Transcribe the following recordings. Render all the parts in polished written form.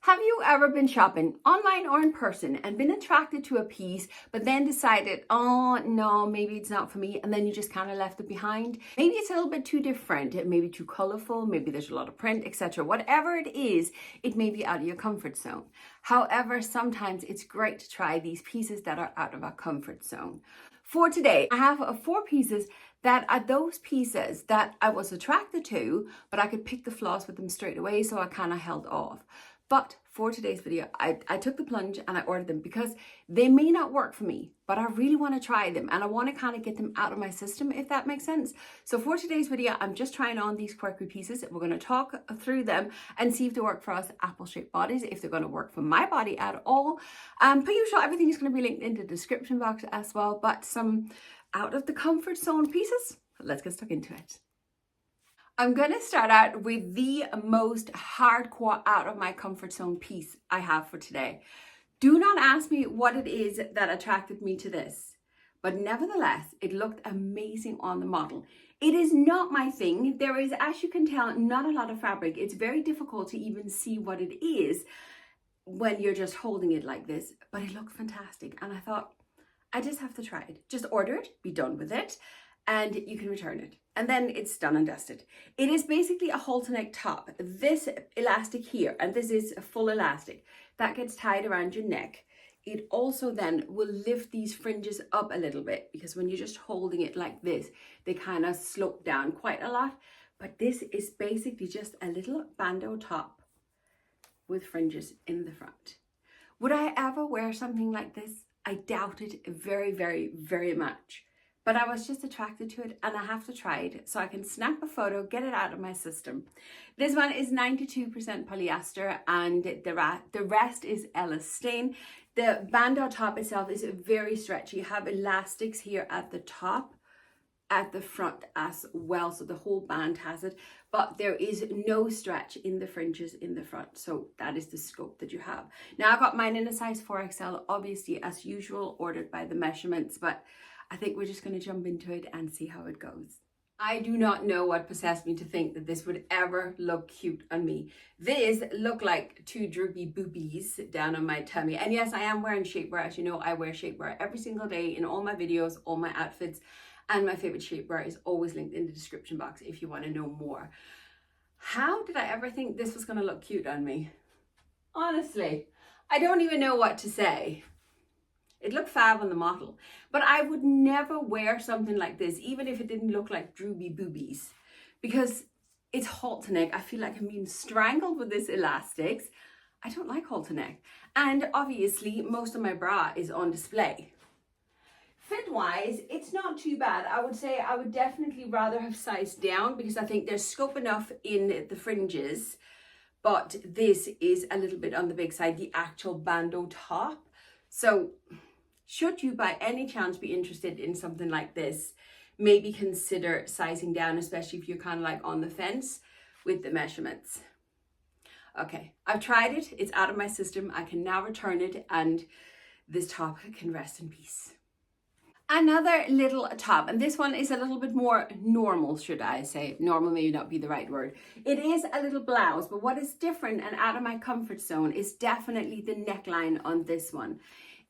Have you ever been shopping online or in person and been attracted to a piece, but then decided, oh no, maybe it's not for me, and then you just kind of left it behind? Maybe it's a little bit too different, it may be too colorful, maybe there's a lot of print, etc. Whatever it is, it may be out of your comfort zone. However, sometimes it's great to try these pieces that are out of our comfort zone. For today, I have 4 pieces that are those pieces that I was attracted to, but I could pick the flaws with them straight away, so I kind of held off. But for today's video, I took the plunge and I ordered them because they may not work for me, but I really want to try them and I want to kind of get them out of my system, if that makes sense. So for today's video, I'm just trying on these quirky pieces. We're going to talk through them and see if they work for us apple-shaped bodies, if they're going to work for my body at all. Per usual, everything is going to be linked in the description box as well, but some out of the comfort zone pieces. Let's get stuck into it. I'm going to start out with the most hardcore out of my comfort zone piece I have for today. Do not ask me what it is that attracted me to this, but nevertheless, it looked amazing on the model. It is not my thing. There is, as you can tell, not a lot of fabric. It's very difficult to even see what it is when you're just holding it like this, but it looked fantastic. And I thought, I just have to try it. Just order it, be done with it, and you can return it. And then it's done and dusted. It is basically a halter neck top. This elastic here, and this is a full elastic, that gets tied around your neck. It also then will lift these fringes up a little bit, because when you're just holding it like this, they kind of slope down quite a lot. But this is basically just a little bandeau top with fringes in the front. Would I ever wear something like this? I doubt it very, very, very much. But I was just attracted to it and I have to try it so I can snap a photo, get it out of my system. This one is 92% polyester and the rest is elastane. The bandeau top itself is very stretchy. You have elastics here at the top, at the front as well. So the whole band has it, but there is no stretch in the fringes in the front. So that is the scope that you have. Now I got mine in a size 4XL, obviously as usual, ordered by the measurements, but I think we're just going to jump into it and see how it goes. I do not know what possessed me to think that this would ever look cute on me. This look like 2 droopy boobies down on my tummy. And yes, I am wearing shapewear. As you know, I wear shapewear every single day in all my videos, all my outfits. And my favorite shapewear is always linked in the description box if you want to know more. How did I ever think this was going to look cute on me? Honestly, I don't even know what to say. It looked fab on the model, but I would never wear something like this, even if it didn't look like droopy boobies, because it's halter neck. I feel like I'm being strangled with this elastics. I don't like halter neck. And obviously, most of my bra is on display. Fit-wise, it's not too bad. I would say I would definitely rather have sized down because I think there's scope enough in the fringes, but this is a little bit on the big side, the actual bandeau top. So should you by any chance be interested in something like this, maybe consider sizing down, especially if you're kind of like on the fence with the measurements. Okay, I've tried it. It's out of my system. I can now return it and this top can rest in peace. Another little top, and this one is a little bit more normal, should I say. Normal may not be the right word. It is a little blouse, but what is different and out of my comfort zone is definitely the neckline on this one.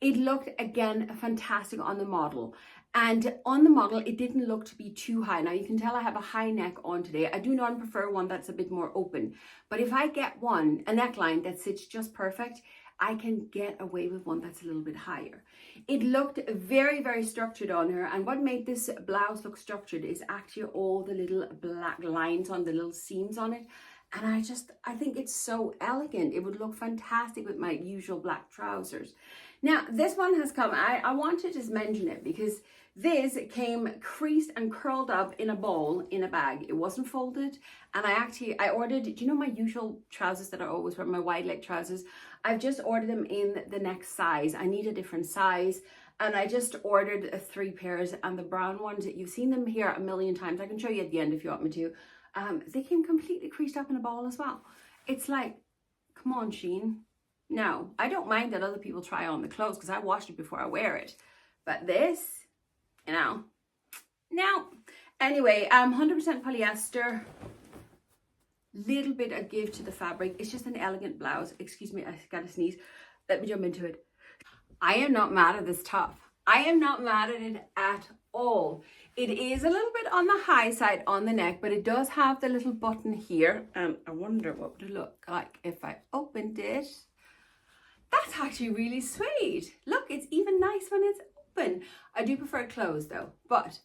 It looked, again, fantastic on the model. And on the model, it didn't look to be too high. Now, you can tell I have a high neck on today. I do not prefer one that's a bit more open. But if I get a neckline that sits just perfect, I can get away with one that's a little bit higher. It looked very, very structured on her. And what made this blouse look structured is actually all the little black lines on the little seams on it. And I think it's so elegant. It would look fantastic with my usual black trousers. Now, this one has come, I want to just mention it because this came creased and curled up in a ball in a bag. It wasn't folded. And I ordered, do you know my usual trousers that I always wear, my wide leg trousers? I've just ordered them in the next size. I need a different size. And I just ordered 3 pairs, and the brown ones, you've seen them here a million times. I can show you at the end if you want me to. They came completely creased up in a ball as well. It's like, come on, Shein. No, I don't mind that other people try on the clothes because I washed it before I wear it. But this, no. Anyway, 100% polyester. little bit of give to the fabric. It's just an elegant blouse. Excuse me, I gotta sneeze. Let me jump into it. I am not mad at this top. I am not mad at it at all. It is a little bit on the high side on the neck, but it does have the little button here. I wonder what would it look like if I opened it. That's actually really sweet. Look, it's even nice when it's open. I do prefer it closed though, but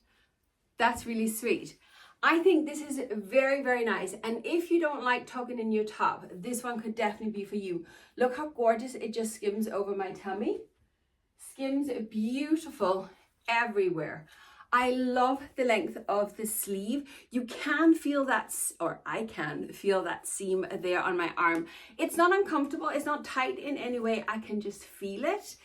that's really sweet. I think this is very, very nice. And if you don't like tucking in your top, this one could definitely be for you. Look how gorgeous it just skims over my tummy. Skims beautiful everywhere. I love the length of the sleeve. You can feel that, or I can feel that seam there on my arm. It's not uncomfortable. It's not tight in any way. I can just feel it.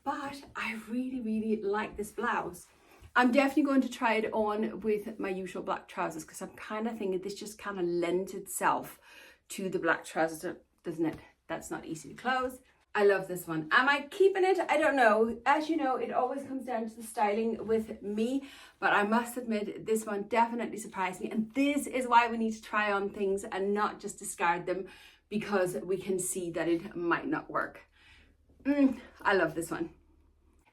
But I really, really like this blouse. I'm definitely going to try it on with my usual black trousers because I'm kind of thinking this just kind of lends itself to the black trousers, doesn't it? That's not easy to close. I love this one. Am I keeping it? I don't know. As you know, it always comes down to the styling with me, but I must admit this one definitely surprised me. And this is why we need to try on things and not just discard them because we can see that it might not work. I love this one.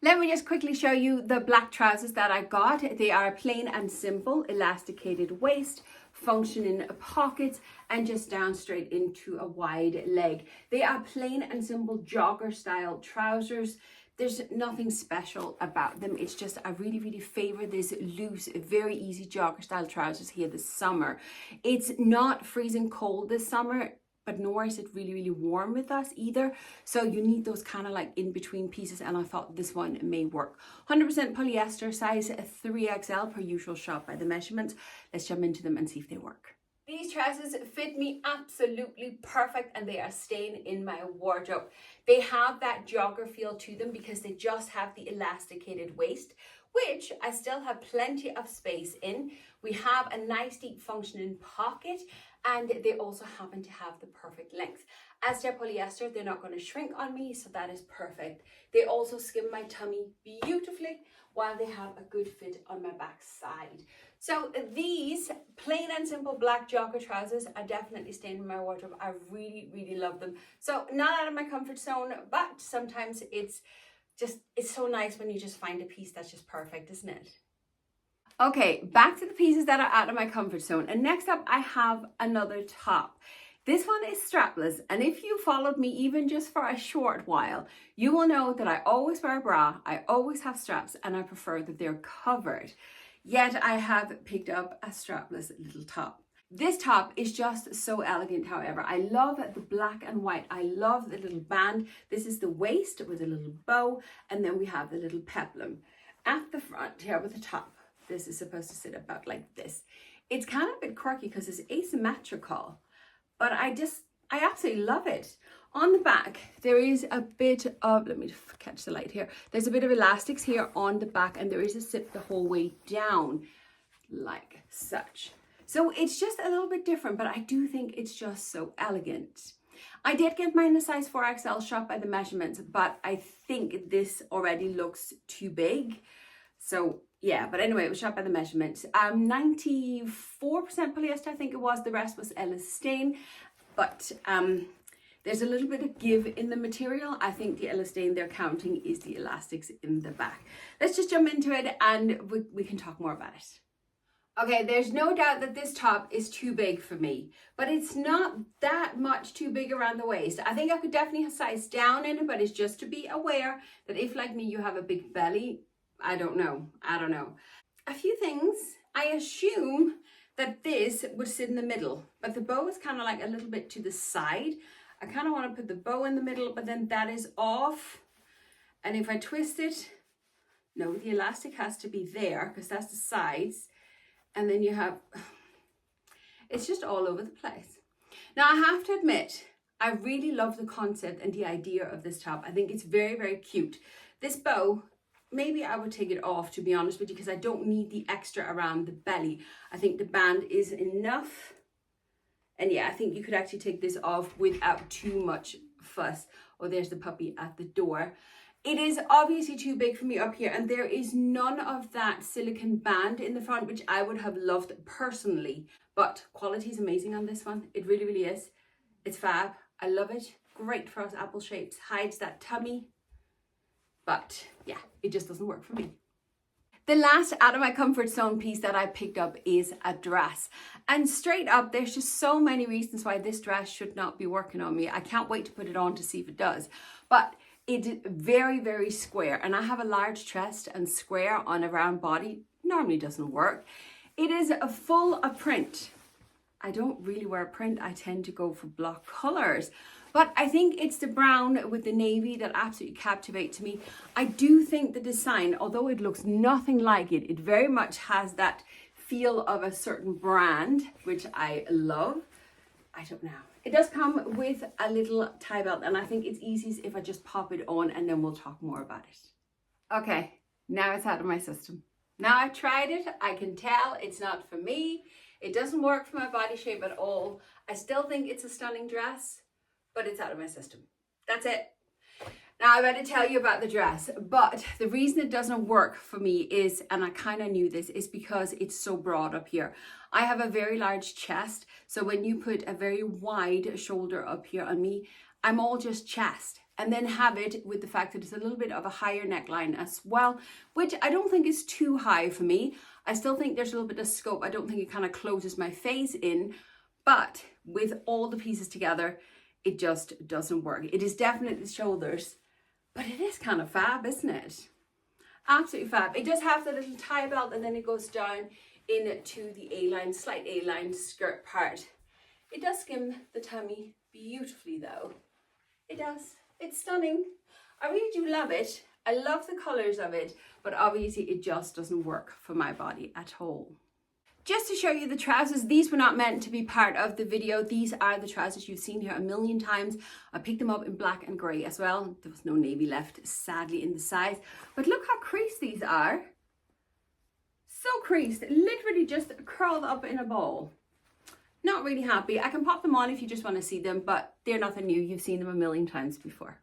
Let me just quickly show you the black trousers that I got. They are plain and simple, elasticated waist, functioning pockets, and just down straight into a wide leg. They are plain and simple jogger style trousers. There's nothing special about them. It's just I really, really favor this loose, very easy jogger style trousers here this summer. It's not freezing cold this summer, but nor is it really, really warm with us either. So you need those kind of like in between pieces, and I thought this one may work. 100% polyester, size 3XL per usual, shop by the measurements. Let's jump into them and see if they work. These trousers fit me absolutely perfect and they are staying in my wardrobe. They have that jogger feel to them because they just have the elasticated waist, which I still have plenty of space in. We have a nice deep functioning pocket, and they also happen to have the perfect length. As they're polyester, they're not going to shrink on me, so that is perfect. They also skim my tummy beautifully while they have a good fit on my back side. So these plain and simple black jogger trousers are definitely staying in my wardrobe. I really, really love them. So not out of my comfort zone, but sometimes it's so nice when you just find a piece that's just perfect, isn't it? Okay, back to the pieces that are out of my comfort zone. And next up, I have another top. This one is strapless. And if you followed me even just for a short while, you will know that I always wear a bra, I always have straps, and I prefer that they're covered. Yet I have picked up a strapless little top. This top is just so elegant, however. I love the black and white. I love the little band. This is the waist with a little bow, and then we have the little peplum. At the front here with the top, this is supposed to sit about like this. It's kind of a bit quirky because it's asymmetrical, but I absolutely love it. On the back, there is a bit of, let me catch the light here. There's a bit of elastics here on the back, and there is a zip the whole way down like such. So it's just a little bit different, but I do think it's just so elegant. I did get mine in a size 4XL, shop by the measurements, but I think this already looks too big. So yeah, but anyway, it was shot by the measurements. 94% polyester, I think it was. The rest was elastane, but there's a little bit of give in the material. I think the elastane they're counting is the elastics in the back. Let's just jump into it and we can talk more about it. Okay, there's no doubt that this top is too big for me, but it's not that much too big around the waist. I think I could definitely size down in it, but it's just to be aware that if, like me, you have a big belly, I don't know. A few things. I assume that this would sit in the middle, but the bow is kind of like a little bit to the side. I kind of want to put the bow in the middle, but then that is off. And if I twist it, no, the elastic has to be there because that's the sides. And then you have, it's just all over the place. Now I have to admit, I really love the concept and the idea of this top. I think it's very, very cute. This bow, maybe I would take it off, to be honest with you, because I don't need the extra around the belly. I think the band is enough. And yeah, I think you could actually take this off without too much fuss. Oh, there's the puppy at the door. It is obviously too big for me up here, and there is none of that silicone band in the front, which I would have loved personally. But quality is amazing on this one. It really, really is. It's fab. I love it. Great for us apple shapes. Hides that tummy. But yeah, it just doesn't work for me. The last out of my comfort zone piece that I picked up is a dress. And straight up, there's just so many reasons why this dress should not be working on me. I can't wait to put it on to see if it does. But it's very, very square. And I have a large chest, and square on a round body normally doesn't work. It is full of print. I don't really wear print. I tend to go for block colors. But I think it's the brown with the navy that absolutely captivates me. I do think the design, although it looks nothing like it, it very much has that feel of a certain brand, which I love. I don't know. It does come with a little tie belt, and I think it's easiest if I just pop it on, and then we'll talk more about it. Okay, now it's out of my system. Now I've tried it. I can tell it's not for me. It doesn't work for my body shape at all. I still think it's a stunning dress, but it's out of my system. That's it. Now I better tell you about the dress, but the reason it doesn't work for me is, and I kind of knew this, is because it's so broad up here. I have a very large chest, so when you put a very wide shoulder up here on me, I'm all just chest. And then have it with the fact that it's a little bit of a higher neckline as well, which I don't think is too high for me. I still think there's a little bit of scope. I don't think it kind of closes my face in, but with all the pieces together, it just doesn't work. It is definitely the shoulders, but it is kind of fab, isn't it? Absolutely fab. It does have the little tie belt, and then it goes down into the A-line, slight A-line skirt part. It does skim the tummy beautifully though. It does. It's stunning. I really do love it. I love the colors of it, but obviously it just doesn't work for my body at all. Just to show you the trousers, these were not meant to be part of the video. These are the trousers you've seen here a million times. I picked them up in black and grey as well. There was no navy left, sadly, in the size. But look how creased these are. So creased, literally just curled up in a ball. Not really happy. I can pop them on if you just want to see them, but they're nothing new. You've seen them a million times before.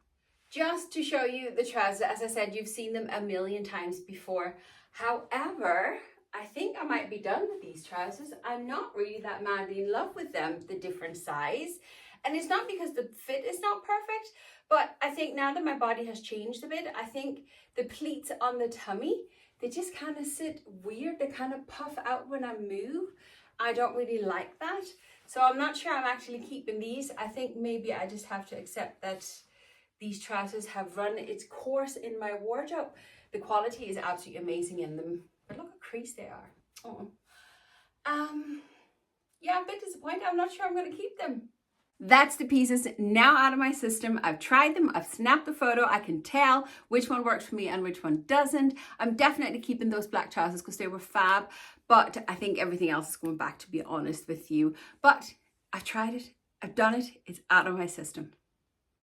Just to show you the trousers, as I said, you've seen them a million times before. However, I think I might be done with these trousers. I'm not really that madly in love with them, the different size. And it's not because the fit is not perfect, but I think now that my body has changed a bit, I think the pleats on the tummy, they just kind of sit weird. They kind of puff out when I move. I don't really like that. So I'm not sure I'm actually keeping these. I think maybe I just have to accept that these trousers have run its course in my wardrobe. The quality is absolutely amazing in them. But look how creased they are. Oh. Yeah, I'm a bit disappointed. I'm not sure I'm going to keep them. That's the pieces now out of my system. I've tried them. I've snapped the photo. I can tell which one works for me and which one doesn't. I'm definitely keeping those black trousers because they were fab. But I think everything else is going back, to be honest with you. But I've tried it. I've done it. It's out of my system.